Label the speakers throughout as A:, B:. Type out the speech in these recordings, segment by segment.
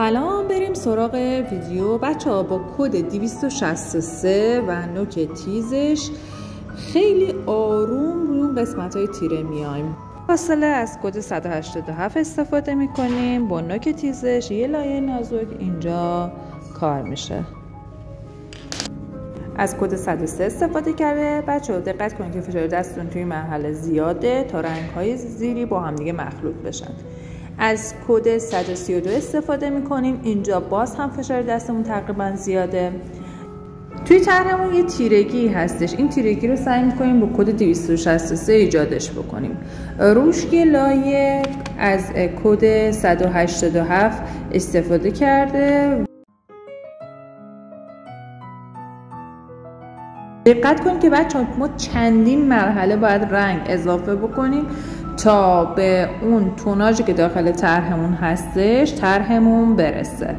A: الان بریم سراغ ویدیو. بچه ها با کد 263 و نوک تیزش خیلی آروم روی اون قسمت های تیره میایم. فاصله از کد 187 استفاده میکنیم. با نوک تیزش یه لایه نازک اینجا کار میشه. از کد 103 استفاده کرده. بچه ها دقت کنید که فشار دستتون توی مرحله زیاده تا رنگ های زیری با هم دیگه مخلوط بشن. از کد 132 استفاده میکنیم. اینجا باز هم فشار دستمون تقریبا زیاده. توی طرحمون یه تیرگی هستش. این تیرگی رو سعی میکنیم با کد 263 ایجادش بکنیم. روش یه لایه از کد 187 استفاده کرده. دقت کنید که بچه‌ها ما چندین مرحله باید رنگ اضافه بکنیم تا به اون توناژی که داخل طرحمون هستش طرحمون برسه.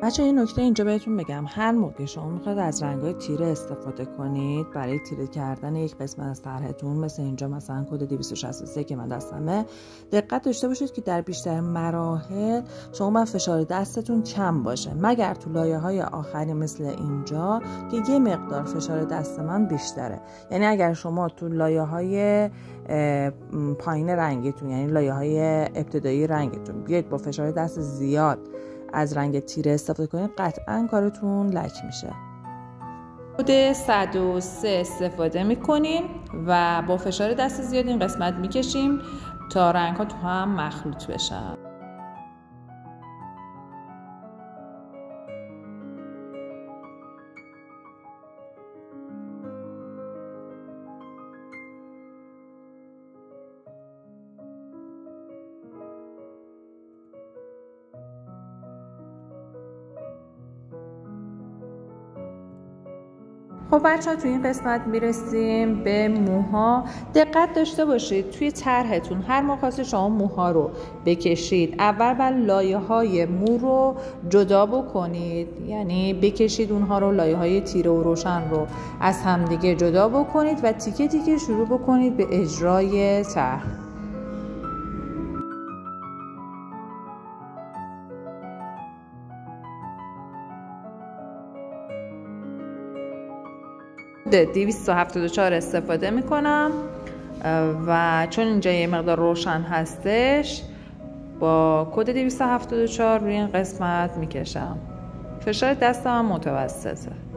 A: بچه این نکته اینجا بهتون بگم، هر موقع شما میخواید از رنگ‌های تیره استفاده کنید برای تیره کردن یک قسمت از طرحتون، مثل اینجا مثلا کد 263 که من دستمه، دقت داشته باشید که در بیشتر مراحل شما باید فشار دستتون کم باشه، مگر تو لایه‌های آخری مثل اینجا که یه مقدار فشار دست من بیشتره. یعنی اگر شما تو لایه‌های پایین رنگتون، یعنی لایه‌های ابتدایی رنگتون بیاید با فشار دست زیاد از رنگ تیره استفاده کنید، قطعا کارتون لک میشه. کد 103 استفاده میکنیم و با فشار دست زیاد این قسمت میکشیم تا رنگ ها تو هم مخلوط بشن. خب بچه ها توی این قسمت میرسیم به موها. دقت داشته باشید توی طرحتون هر موقع خواستید شما موها رو بکشید، اول لایه های مو رو جدا بکنید، یعنی بکشید اونها رو، لایه های تیره و روشن رو از همدیگه جدا بکنید و تیکه تیکه شروع بکنید به اجرای طرح. کد 274 استفاده میکنم و چون اینجا یه مقدار روشن هستش با کد 274 روی این قسمت میکشم. فشار دستم متوسطه.